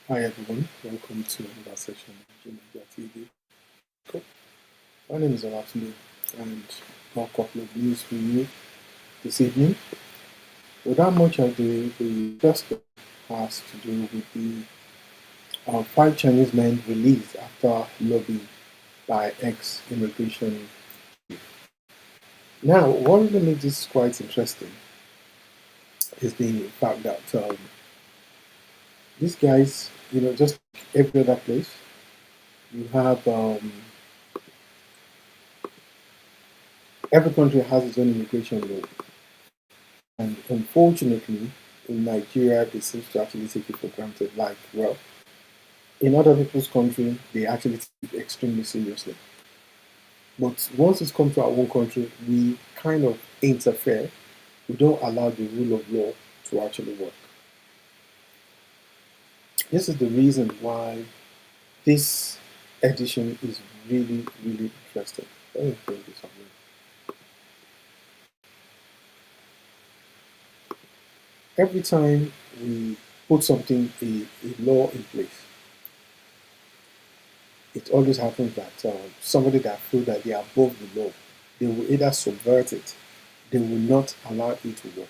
Hi everyone, welcome to another session of Media TV. Cool. My name is Alumni and got a couple of news for you this evening. Without much ado, the first one has to do with the five Chinese men released after lobby by ex-immigration. Now, what really makes this quite interesting is the fact that these guys, just like every other place, you have every country has its own immigration law. And unfortunately, in Nigeria, they seem to actually take it for granted. Like, well, in other people's country, they actually take it extremely seriously. But once it's come to our own country, we kind of interfere. We don't allow the rule of law to actually work. This is the reason why this edition is really, really interesting. Let me bring this up. Every time we put something, a law in place, it always happens that somebody that feels that they are above the law, they will either subvert it, they will not allow it to work.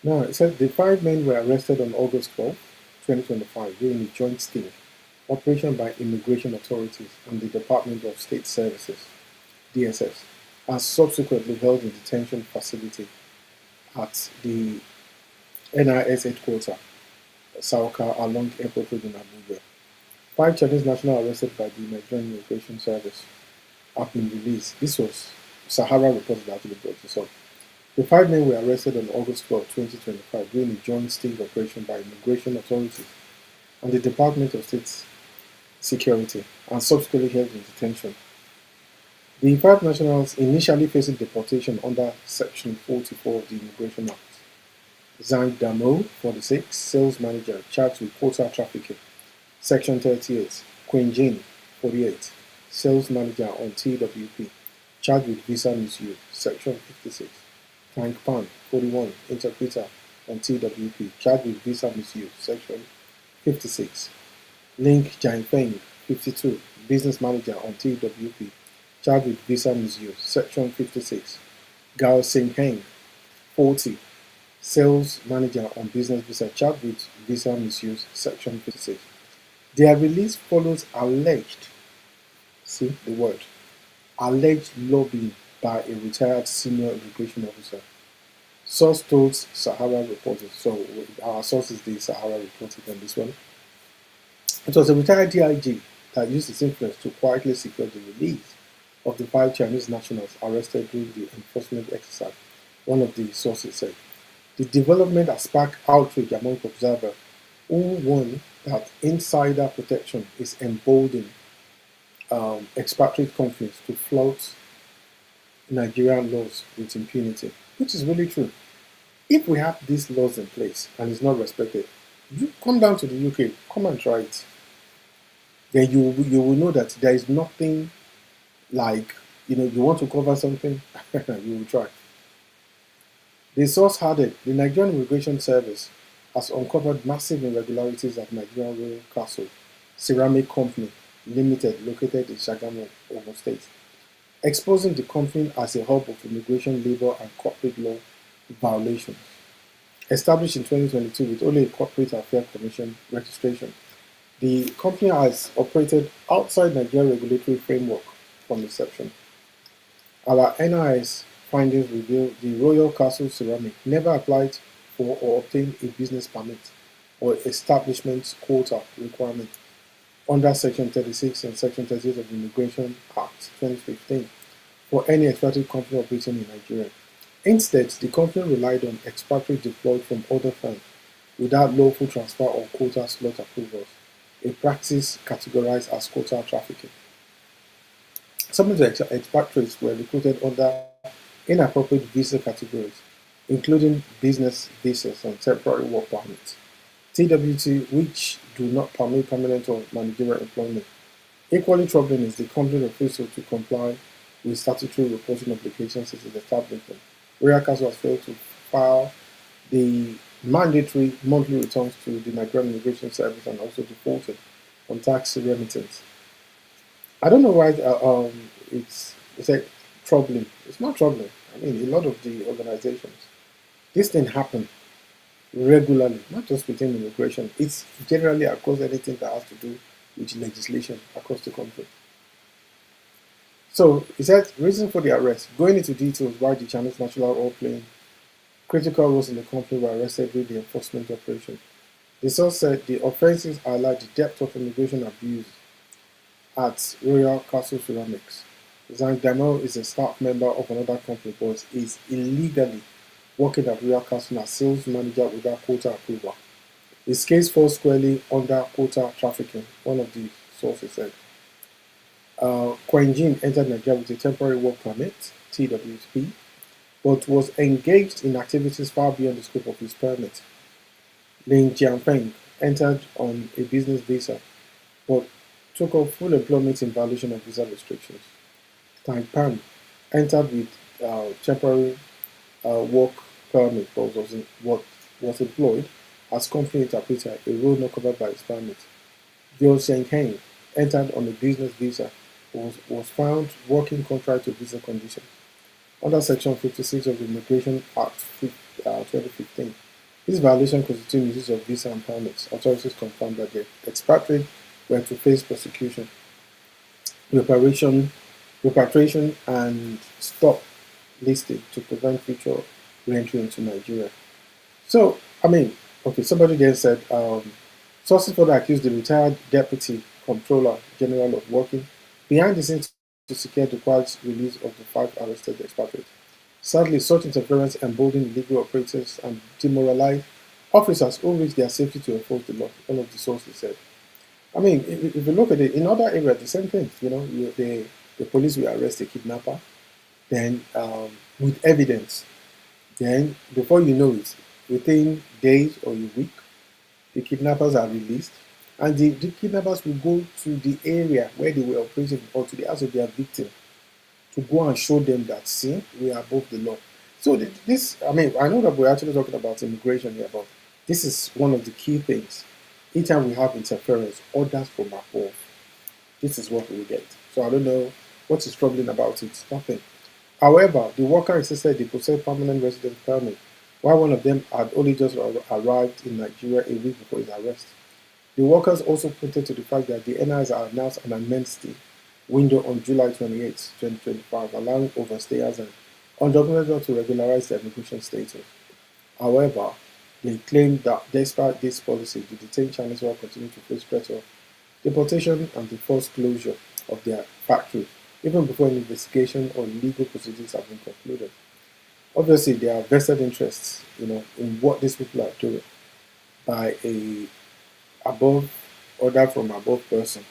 Now, it says the five men were arrested on August 12, 2025, during a joint sting operation by immigration authorities and the Department of State Services, DSS, and subsequently held in detention facility at the NIS headquarters, Sauka, along Airport Road in Abuja. Five Chinese nationals arrested by the Nigerian Immigration Service have been released. This was Sahara Reports that actually brought this up. The five men were arrested on August 12, 2025, during a joint sting operation by immigration authorities and the Department of State Security and subsequently held in detention. The five nationals initially faced deportation under Section 44 of the Immigration Act. Zhang Damo, 46, sales manager charged with quota trafficking. Section 38. Queen Jane, 48, sales manager on TWP, charged with visa misuse. Section 56. Tank Pan, 41, interpreter on TWP, charged with visa misuse. Section 56. Link Jianfeng, 52, business manager on TWP, charged with visa misuse. Section 56. Gao Xingheng, 40, sales manager on business visa, charged with visa misuse. Section 56. Their release follows alleged, see the word, alleged lobbying by a retired senior immigration officer. Source told Sahara Reporters, so our source is the Sahara Reporters on this one. It was a retired DIG that used his influence to quietly secure the release of the five Chinese nationals arrested during the enforcement exercise, one of the sources said. The development has sparked outrage among observers who warn that insider protection is emboldening expatriate companies to flout Nigerian laws with impunity, which is really true. If we have these laws in place and it's not respected, you come down to the UK, come and try it. Then you will know that there is nothing like, you want to cover something, you will try. The source added, the Nigerian Immigration Service has uncovered massive irregularities at Nigerian Royal Castle Ceramic Company Limited, located in Shagamu, Ogun State, exposing the company as a hub of immigration, labor, and corporate law violations. Established in 2022 with only a Corporate Affairs Commission registration, the company has operated outside Nigerian regulatory framework from inception. Our NIS findings reveal the Royal Castle Ceramic never applied for or obtained a business permit or establishment quota requirement under Section 36 and Section 38 of the Immigration Act 2015 for any expatriate company operating in Nigeria. Instead, the company relied on expatriates deployed from other firms without lawful transfer or quota slot approvals, a practice categorized as quota trafficking. Some of the expatriates were recruited under inappropriate visa categories, including business visas and temporary work permits. TWT, which do not permit permanent or managerial employment. Equally troubling is the company refusal to comply with statutory reporting obligations since its establishment. Royal Council has failed to file the mandatory monthly returns to the Nigerian Immigration Service and also defaulted on tax remittance. I don't know why it's like troubling. It's not troubling. I mean, a lot of the organizations, this thing happen regularly, not just within immigration. It's generally across anything that has to do with legislation across the country. So he said, reason for the arrest. Going into details why the Chinese national are playing critical roles in the company were arrested during the enforcement operation. The source said the offences highlight the depth of immigration abuse at Royal Castle Ceramics. Zhang Damo is a staff member of another company but is illegally working at Royal Castle as sales manager without quota approval. His case falls squarely under quota trafficking, one of the sources said. Jin entered Nigeria with a temporary work permit, TWP, but was engaged in activities far beyond the scope of his permit. Lin Jianfeng entered on a business visa, but took up full employment in violation of visa restrictions. Tang Pan entered with temporary work permit, but was employed as company interpreter, a role not covered by his permit. Liu Shenheng entered on a business visa, was found working contrary to visa conditions under Section 56 of the Immigration Act 2015. This violation constitutes misuse of visa and permits. Authorities confirmed that the expatriates were to face prosecution, repatriation, and stop listing to prevent future re-entry into Nigeria. So, I mean, okay, somebody then said, sources further accused the retired Deputy Comptroller General of working behind the scenes to secure the quiet release of the 5 arrested expatriates. Sadly, such interference emboldened illegal operators and demoralized officers who risk their safety to enforce the law, one of the sources said. I mean, if you look at it, in other areas, the same thing, the police will arrest a kidnapper, then with evidence, then before you know it, within days or a week, the kidnappers are released, and the kidnappers will go to the area where they were operating or to the house of their victim to go and show them that, see, we are above the law. So this, I mean, I know that we're actually talking about immigration here, but this is one of the key things. Each time we have interference, orders from above, this is what we get. So I don't know what is troubling about it. Nothing. However, the worker insisted they possessed permanent residence permit, while one of them had only just arrived in Nigeria a week before his arrest. The workers also pointed to the fact that the NIS announced an amnesty window on July 28, 2025, allowing overstayers and undocumented to regularize their immigration status. However, they claimed that despite this policy, the detained Chinese will continue to face threats of deportation and the forced closure of their factory, even before an investigation or legal proceedings have been concluded. Obviously, there are vested interests, in what these people are doing by a above order from above person.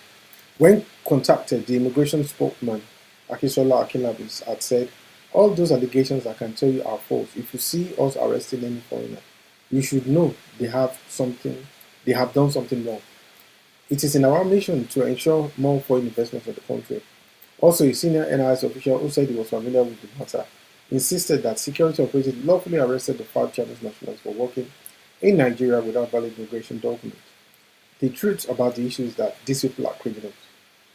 When contacted, the immigration spokesman, Akisola Akinlabis, had said, all those allegations I can tell you are false. If you see us arresting any foreigner, you should know they have done something wrong. It is in our mission to ensure more foreign investment in the country. Also, a senior NIS official who said he was familiar with the matter insisted that security operatives lawfully arrested the 5 Chinese nationals for working in Nigeria without valid immigration documents. The truth about the issue is that these people are criminals,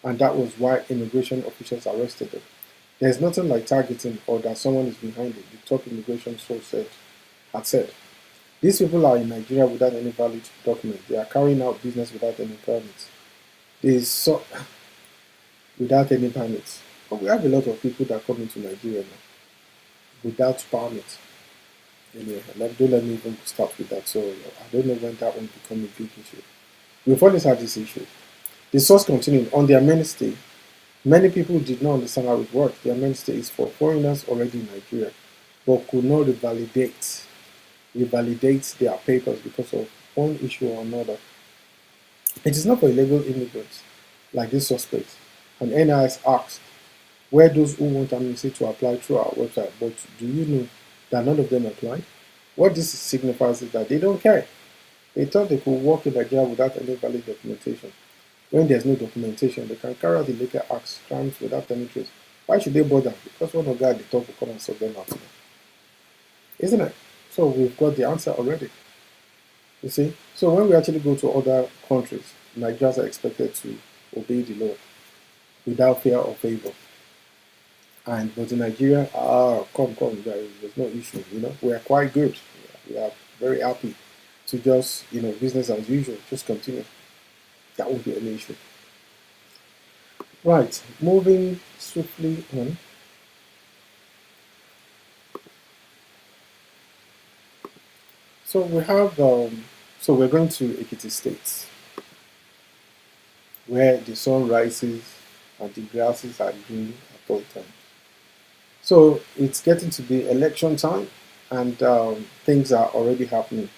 and that was why immigration officials arrested them. There is nothing like targeting or that someone is behind it, the top immigration source had said. These people are in Nigeria without any valid documents. They are carrying out business without any permits. Without any permits. But we have a lot of people that come into Nigeria now without permits. Anyway, don't let me even start with that. So I don't know when that will become a big issue. We've always had this issue. The source continued, on their amnesty, many people did not understand how it worked. The amnesty is for foreigners already in Nigeria, but could not revalidate their papers because of one issue or another. It is not for illegal immigrants like this suspect. And NIS asked where those who want amnesty to apply through our website, but do you know that none of them applied? What this signifies is that they don't care. They thought they could work in Nigeria without any valid documentation. When there's no documentation, they can carry out illegal acts, crimes without any trace. Why should they bother? Because one of God at the top will come and sort them out. Isn't it? So we've got the answer already. You see? So when we actually go to other countries, Nigerians are expected to obey the law without fear or favor. But in Nigeria, come, there's no issue. We are quite good. We are very happy to just, business as usual, just continue. That won't be an issue. Right, moving swiftly on. So we have, so we're going to Ekiti State, where the sun rises and the grasses are green at all times. So it's getting to be election time, and things are already happening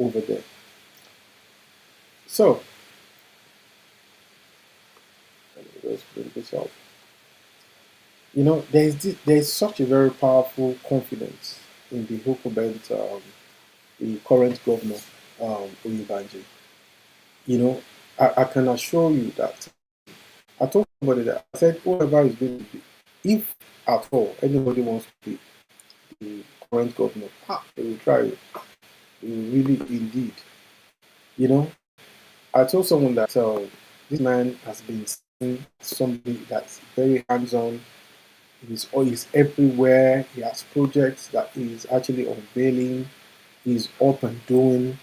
over there. So, let's bring this up. There's such a very powerful confidence in the Hukubent, the current governor, Oyebanji. I can assure you that I told somebody that I said whoever is going to be, if at all anybody wants to be the current governor, they will try it. They will really indeed. I told someone that this man has been seen somebody that's very hands-on. He's everywhere. He has projects that he's actually unveiling. He's up and doing.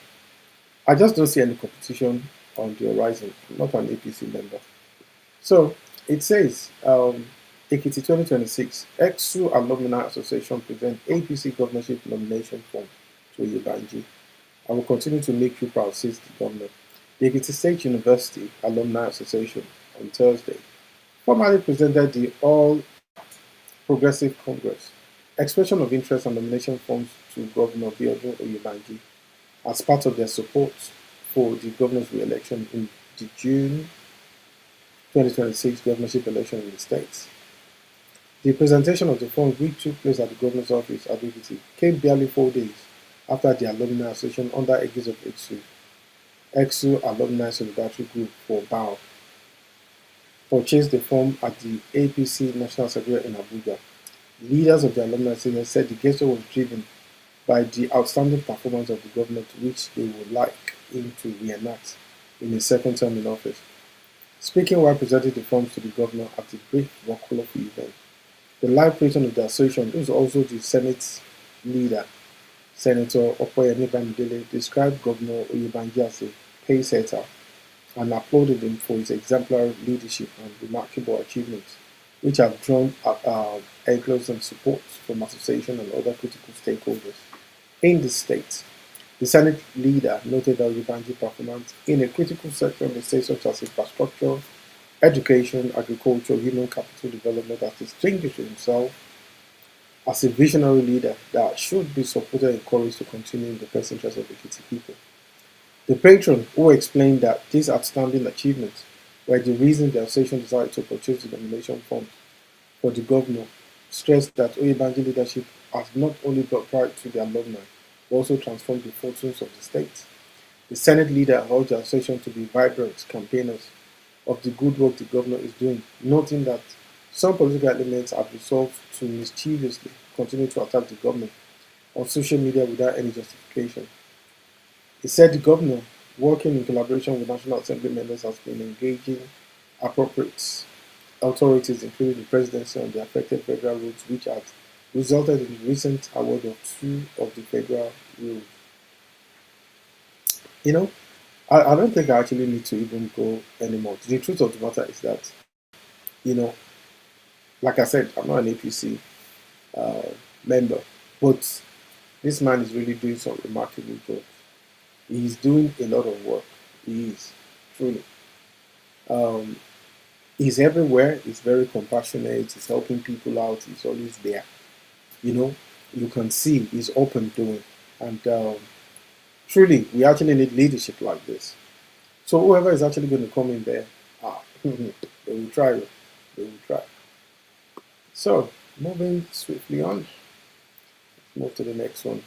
I just don't see any competition on the horizon. I'm not an APC member. So it says, Ekiti 2026, EKSU Alumni Association present APC Governorship nomination form to Oyebanji. I will continue to make you proud, says the governor. The Ekiti State University Alumni Association on Thursday formally presented the All Progressive Congress expression of interest and nomination forms to Governor Biodun Oyebanji as part of their support for the governor's re-election in the June 2026 governorship election in the states. The presentation of the forms, which took place at the governor's office at Ekiti, came barely 4 days after the Alumni Association under aegis of EKSU Alumni Solidarity Group for BAO purchased the form at the APC National Secretariat in Abuja. Leaders of the Alumni Association said the gesture was driven by the outstanding performance of the governor, to which they would like him to reenact in his second term in office. Speaking while presenting the forms to the governor at the brief colorful event, the live president of the association, who is also the Senate leader, Senator Okoyemi Bamidele, described Governor Oyebanji as a pace-setter and applauded him for his exemplary leadership and remarkable achievements, which have drawn echoes and support from association and other critical stakeholders in the state. The Senate leader noted that Oyebanji's performance in a critical sector of the state such as infrastructure, education, agriculture, human capital development has distinguished himself as a visionary leader that should be supported and encouraged to continue in the best interest of the Ekiti people. The patron, who explained that these outstanding achievements were the reason the association decided to purchase the nomination form for the governor, stressed that Oyebanji leadership has not only brought pride to the alumni, but also transformed the fortunes of the state. The Senate leader urged the association to be vibrant campaigners of the good work the governor is doing, noting that some political elements have resolved to mischievously continue to attack the government on social media without any justification. He said the governor, working in collaboration with National Assembly members, has been engaging appropriate authorities, including the presidency, on the affected federal roads, which had resulted in the recent award of 2 of the federal roads. I don't think I actually need to even go anymore. The truth of the matter is that, like I said, I'm not an APC member, but this man is really doing some remarkable job. He's doing a lot of work. He is, truly. He's everywhere. He's very compassionate. He's helping people out. He's always there. You can see he's open doing. And truly, we actually need leadership like this. So whoever is actually going to come in there, they will try. They will try. So, moving swiftly on. Let's move to the next one.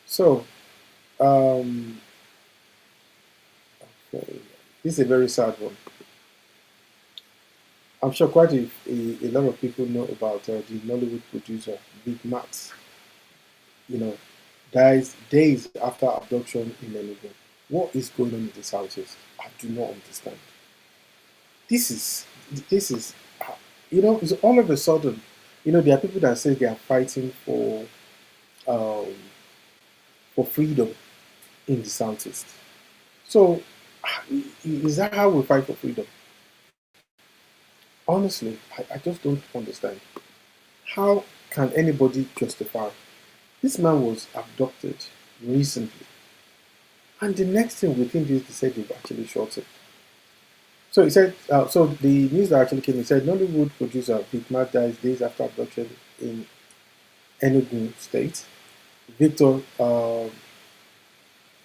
So, um, okay, this is a very sad one. I'm sure quite a lot of people know about the Nollywood producer Big Max. You know, dies days after abduction in Enugu. What is going on in the southeast? I do not understand. This is this is it's all of a sudden, there are people that say they are fighting um, for freedom in the southeast. So, is that how we fight for freedom? Honestly, I just don't understand. How can anybody justify? This man was abducted recently, and the next thing within this, they said they've actually shot him. So he said, so the news that actually came, he said Nollywood producer Big Mac dies days after abduction in Enugu State. Victor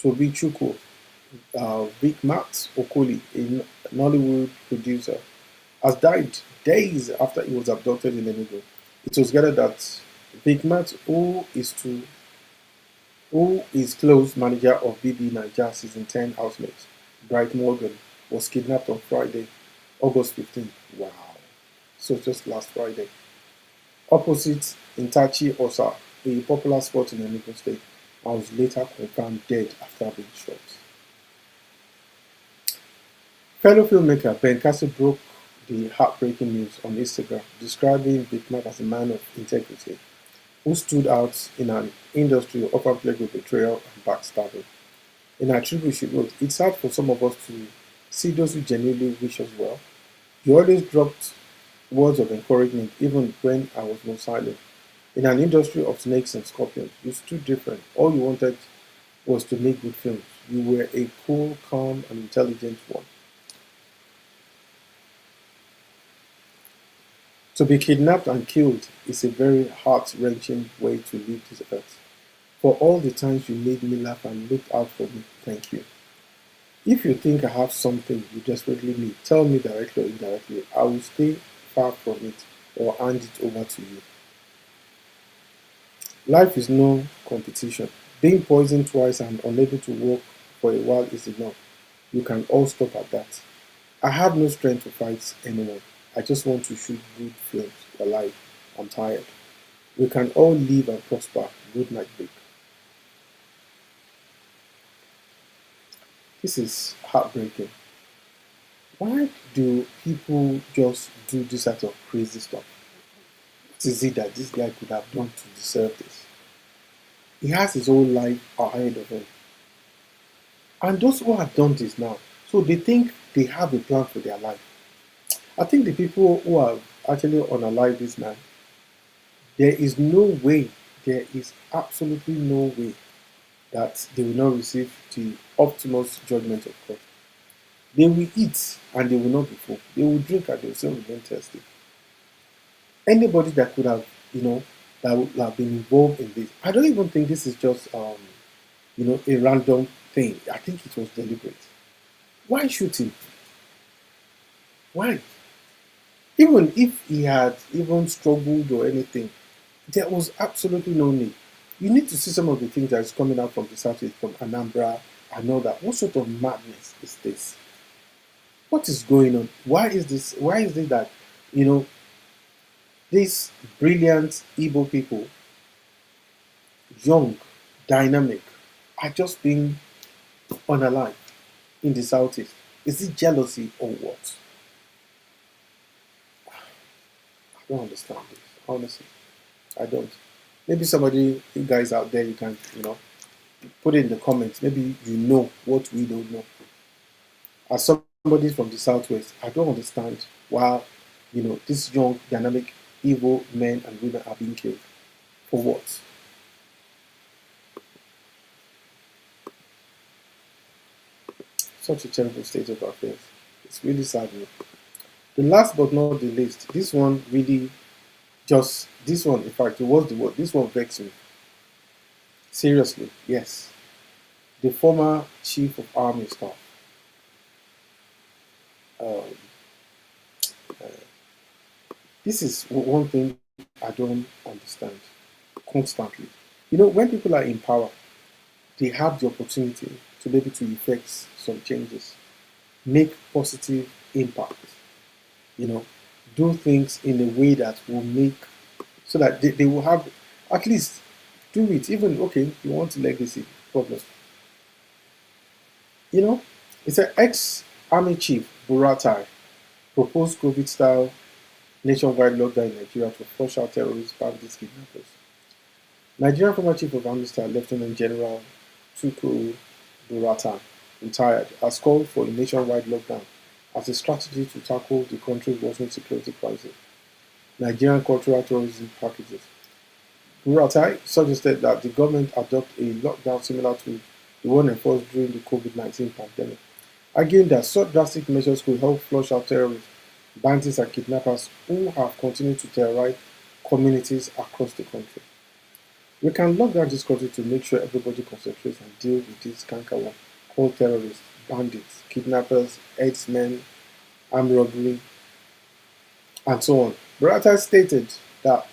Tobichukwu, Big Max Okoli, a Nollywood producer, has died days after he was abducted in Enugu. It was gathered that Big Max, who is close manager of BB Niger Season 10 housemate, Bright Morgan, was kidnapped on Friday, August 15th. Wow. So just last Friday. Opposite Intachi Osa, a popular spot in Enugu State, and was later confirmed dead after being shot. Fellow filmmaker Ben Castle broke the heartbreaking news on Instagram, describing Big Mac as a man of integrity who stood out in an industry often plagued with betrayal and backstabbing. In her tribute, she wrote, "It's hard for some of us to see those who genuinely wish us well. You always dropped words of encouragement even when I was not silent. In an industry of snakes and scorpions, you stood different. All you wanted was to make good films. You were a cool, calm, and intelligent one. To be kidnapped and killed is a very heart-wrenching way to leave this earth. For all the times you made me laugh and looked out for me, thank you. If you think I have something you desperately need, tell me directly or indirectly. I will stay far from it or hand it over to you. Life is no competition. Being poisoned twice and unable to walk for a while is enough. You can all stop at that. I have no strength to fight anyone. I just want to shoot good films. Alive. I'm tired. We can all live and prosper. Good night, Vic." This is heartbreaking. Why do people just do this sort of crazy stuff? What is it that this guy could have done to deserve this? He has his whole life ahead of him. And those who have done this now, so they think they have a plan for their life. I think the people who have actually unalived this man, there is no way, there is absolutely no way that they will not receive the optimal judgment of God. They will eat and they will not be full. They will drink and they will still remain thirsty. Anybody that could have, that would have been involved in this, I don't even think this is just, a random thing. I think it was deliberate. Why shoot him? Why? Even if he had even struggled or anything, there was absolutely no need. You need to see some of the things that is coming out from the southeast, from Anambra and all that. What sort of madness is this? What is going on? Why is this? Why is it that you know these brilliant Igbo people, young, dynamic, are just being unalive in the southeast? Is it jealousy or what? I don't understand this. Honestly, I don't. Maybe somebody, you guys out there, you can, put it in the comments. Maybe you know what we don't know. As somebody from the southwest, I don't understand why, these young, dynamic, evil men and women are being killed. For what? Such a terrible state of affairs. It's really saddening. The last but not the least, this one really this one, in fact, it was the word, this one vexed me. Seriously, yes. The former chief of army staff, um, this is one thing I don't understand constantly. When people are in power, they have the opportunity to be able to effect some changes, make positive impact, you know, do things in a way that will make, so that they will have, at least do it. Even, okay, you want legacy problem. You know, it's an ex-army chief, Buratai, proposed COVID-style nationwide lockdown in Nigeria to flush out terrorists, bandits, kidnappers. Nigerian former chief of army staff, Lieutenant General Tukur Buratai, retired, has called for a nationwide lockdown as a strategy to tackle the country's worsening security crisis. Nigerian cultural tourism packages. Buratai suggested that the government adopt a lockdown similar to the one enforced during the COVID-19 pandemic, arguing that such drastic measures could help flush out terrorists, bandits, and kidnappers who have continued to terrorize communities across the country. We can lock down this country to make sure everybody concentrates and deals with this cankerworm called terrorists, bandits, kidnappers, herdsmen, armed robbery, and so on. Buratai stated that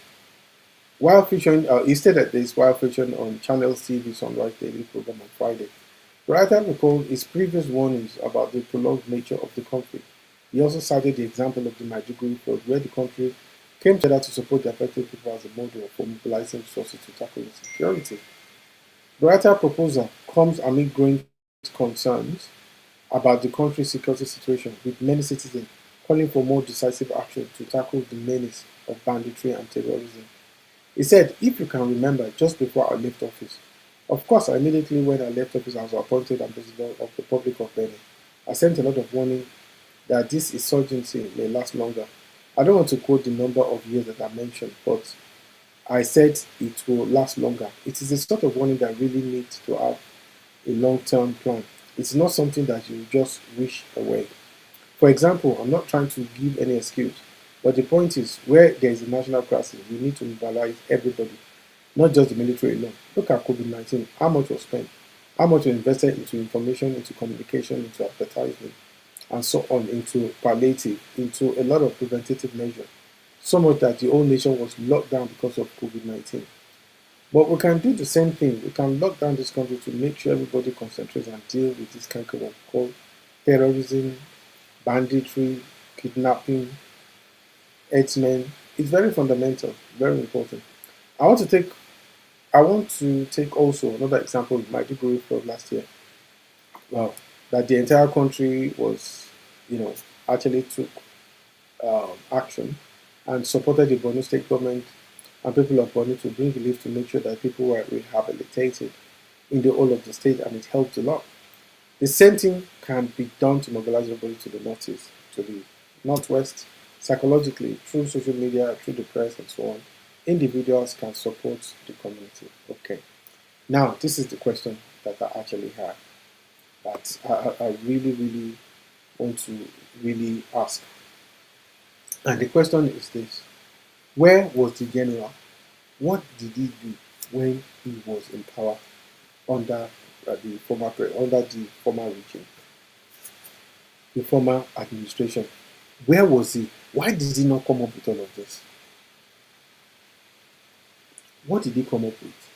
he stated this while featuring on Channel's TV Sunrise Daily program on Friday. Buratai recalled his previous warnings about the prolonged nature of the conflict. He also cited the example of the Maiduguri flood, where the country came together to support the affected people as a model for mobilizing resources to tackle insecurity. Burata's proposal comes amid growing concerns about the country's security situation, with many citizens calling for more decisive action to tackle the menace of banditry and terrorism. He said, "If you can remember, just before I left office, of course, immediately when I left office, I was appointed ambassador of the Republic of Benin. I sent a lot of warning that this insurgency may last longer. I don't want to quote the number of years that I mentioned, but I said it will last longer. It is a sort of warning that really needs to have a long-term plan. It's not something that you just wish away. For example, I'm not trying to give any excuse, but the point is, where there is a national crisis, we need to mobilize everybody, not just the military alone. Look at COVID-19, how much was spent, how much was invested into information, into communication, into advertising, and so on, into palliative, into a lot of preventative measures. So much that the whole nation was locked down because of COVID-19. But we can do the same thing. We can lock down this country to make sure everybody concentrates and deal with this cankerworm called terrorism, banditry, kidnapping, herdsmen. It's very fundamental, very important. I want to take also another example of Maiduguri flood last year. Wow, that the entire country was, actually took action and supported the Borno state government and people of Borno to bring relief to make sure that people were rehabilitated in the whole of the state, and it helped a lot. The same thing can be done to mobilize everybody to the northeast, to the northwest, psychologically, through social media, through the press, and so on. Individuals can support the community. Okay. Now, this is the question that I actually have, that I really, really want to really ask. And the question is this: where was the general? What did he do when he was in power under the former regime, the former administration? Where was he? Why did he not come up with all of this? What did he come up with?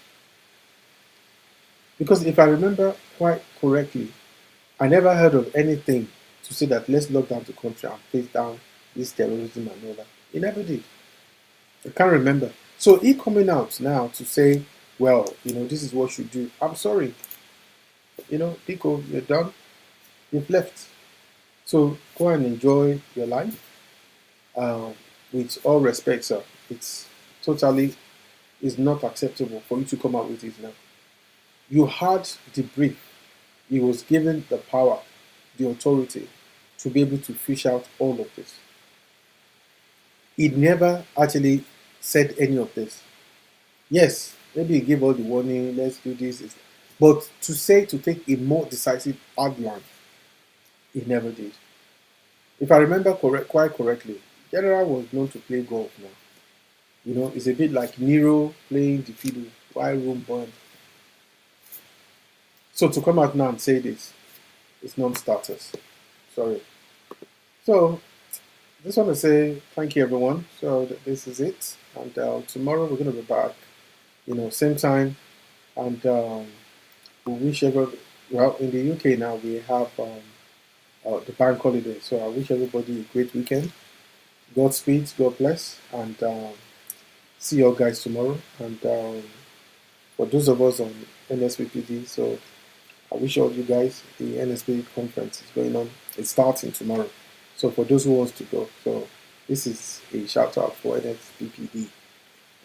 Because if I remember quite correctly, I never heard of anything to say that let's lock down the country and face down this terrorism and all that. He never did. I can't remember. So he coming out now to say, well, this is what you do. I'm sorry. Pico, you're done. You've left. So go and enjoy your life. With all respect, sir, it's totally is not acceptable for you to come out with this now. You had the brief. He was given the power, the authority to be able to fish out all of this. He never actually said any of this. Yes, maybe he gave all the warning, let's do this. But to take a more decisive outline, he never did. If I remember quite correctly, General was known to play golf now. It's a bit like Nero playing the fiddle while Rome burned. So to come out now and say this, it's non-starters. Sorry. So just want to say thank you, everyone. So this is it, and tomorrow we're going to be back, same time, and we wish everybody, well, in the UK now, we have the bank holiday. So I wish everybody a great weekend. Godspeed, God bless, and see you guys tomorrow. And for those of us on NSPPD, so I wish all you guys, the NSPPD conference is going on. It's starting tomorrow. So for those who wants to go, so this is a shout out for NSPPD.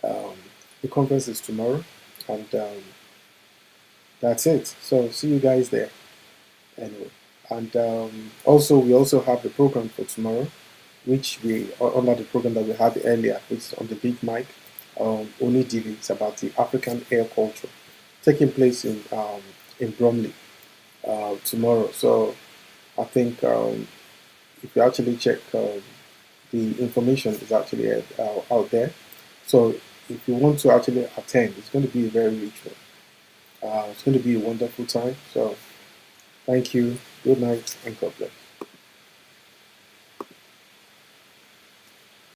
Um, the conference is tomorrow, and that's it. So see you guys there. Anyway, and also we also have the program for tomorrow, which we under the program that we had earlier, which is on the big mic. Oni DV. It's about the African hair culture taking place in Bromley tomorrow. So I think if you actually check the information is actually out there. So if you want to actually attend, it's going to be a very rich one. It's going to be a wonderful time. So thank you. Good night and God bless.